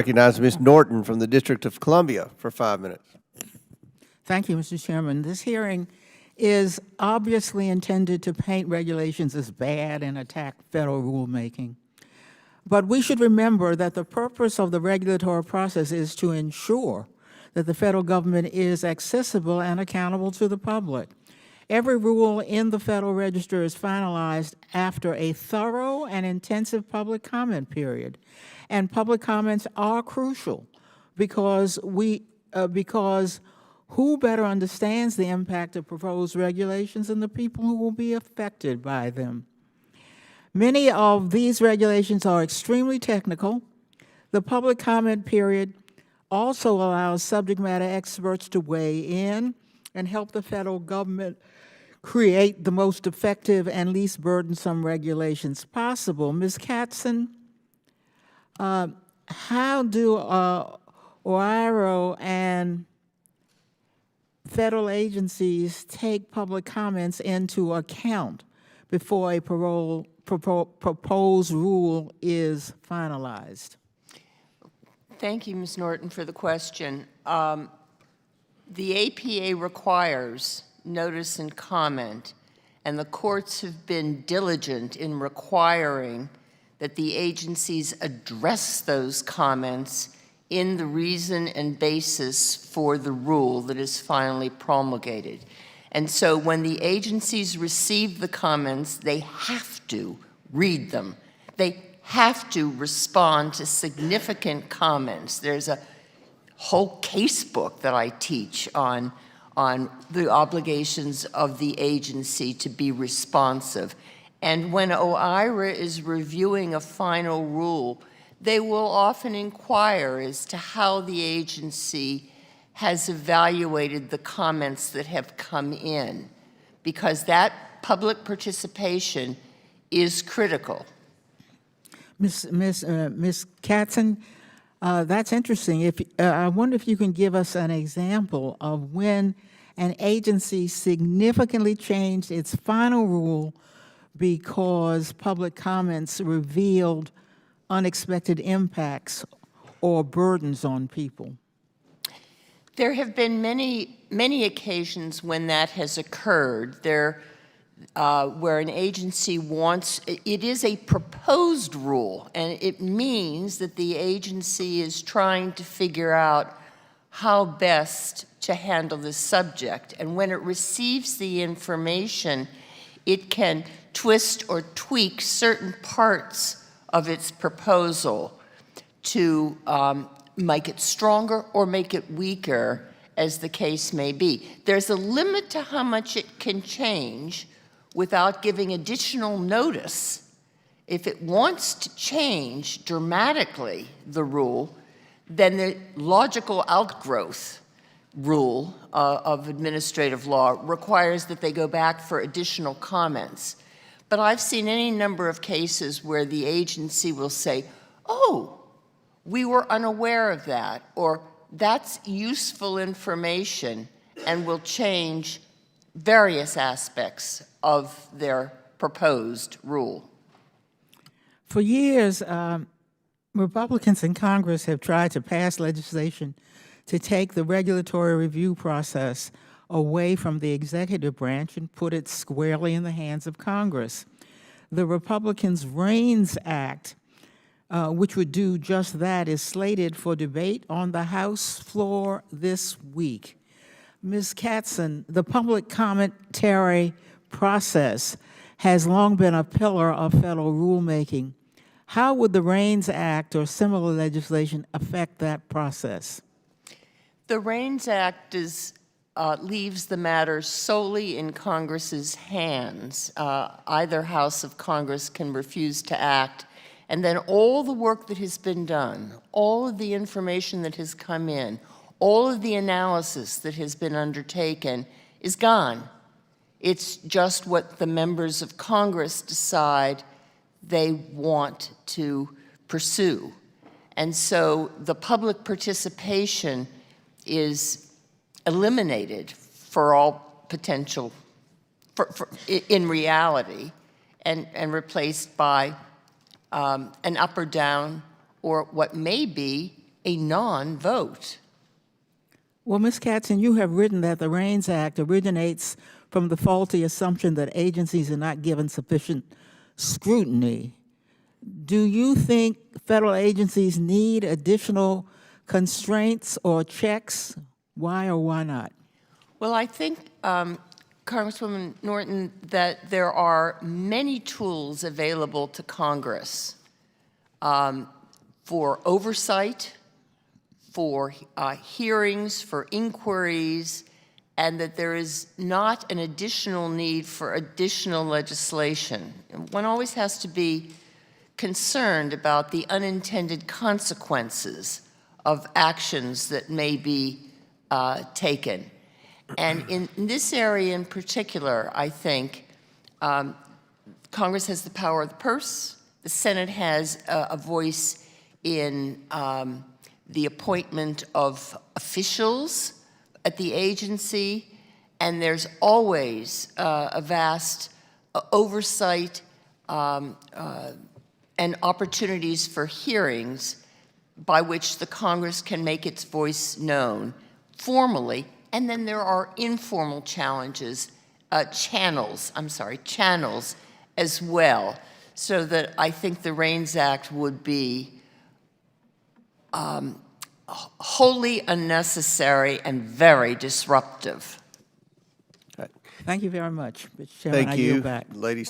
Recognize Ms. Norton from the District of Columbia for 5 minutes. Thank you, Mr. Chairman. This hearing is obviously intended to paint regulations as bad and attack federal rulemaking. But we should remember that the purpose of the regulatory process is to ensure that the federal government is accessible and accountable to the public. Every rule in the Federal Register is finalized after a thorough and intensive public comment period. And public comments are crucial because who better understands the impact of proposed regulations than the people who will be affected by them? Many of these regulations are extremely technical. The public comment period also allows subject matter experts to weigh in and help the federal government create the most effective and least burdensome regulations possible. Ms. Katzen, how do OIRO and federal agencies take public comments into account before a proposed rule is finalized? Thank you, Ms. Norton, for the question. The APA requires notice and comment, and the courts have been diligent in requiring that the agencies address those comments in the reason and basis for the rule that is finally promulgated. And so when the agencies receive the comments, they have to read them. They have to respond to significant comments. There's a whole case book that I teach on the obligations of the agency to be responsive. And when OIRA is reviewing a final rule, they will often inquire as to how the agency has evaluated the comments that have come in, because that public participation is critical. Ms. Katzen, that's interesting. I wonder if you can give us an example of when an agency significantly changed its final rule because public comments revealed unexpected impacts or burdens on people. There have been many occasions when that has occurred. Where an agency wants, it is a proposed rule, and it means that the agency is trying to figure out how best to handle this subject. And when it receives the information, it can twist or tweak certain parts of its proposal to make it stronger or make it weaker, as the case may be. There's a limit to how much it can change without giving additional notice. If it wants to change dramatically the rule, then the logical outgrowth rule of administrative law requires that they go back for additional comments. But I've seen any number of cases where the agency will say, oh, we were unaware of that, or that's useful information, and will change various aspects of their proposed rule. For years, Republicans in Congress have tried to pass legislation to take the regulatory review process away from the executive branch and put it squarely in the hands of Congress. The Republicans' REINS Act, which would do just that, is slated for debate on the House floor this week. Ms. Katzen, the public commentary process has long been a pillar of federal rulemaking. How would the REINS Act or similar legislation affect that process? The REINS Act leaves the matter solely in Congress's hands. Either House of Congress can refuse to act, and then all the work that has been done, all of the information that has come in, all of the analysis that has been undertaken is gone. It's just what the members of Congress decide they want to pursue. And so the public participation is eliminated for all potential, in reality, and replaced by an up or down, or what may be a non-vote. Well, Ms. Katzen, you have written that the REINS Act originates from the faulty assumption that agencies are not given sufficient scrutiny. Do you think federal agencies need additional constraints or checks? Why or why not? Well, I think, Congresswoman Norton, that there are many tools available to Congress for oversight, for hearings, for inquiries, and that there is not an additional need for additional legislation. One always has to be concerned about the unintended consequences of actions that may be taken. And in this area in particular, I think Congress has the power of the purse. The Senate has a voice in the appointment of officials at the agency, and there's always a vast oversight and opportunities for hearings by which the Congress can make its voice known formally. And then there are informal channels as well, so that I think the REINS Act would be wholly unnecessary and very disruptive. Thank you very much, Mr. Chairman. I Thank yield you, back. ladies.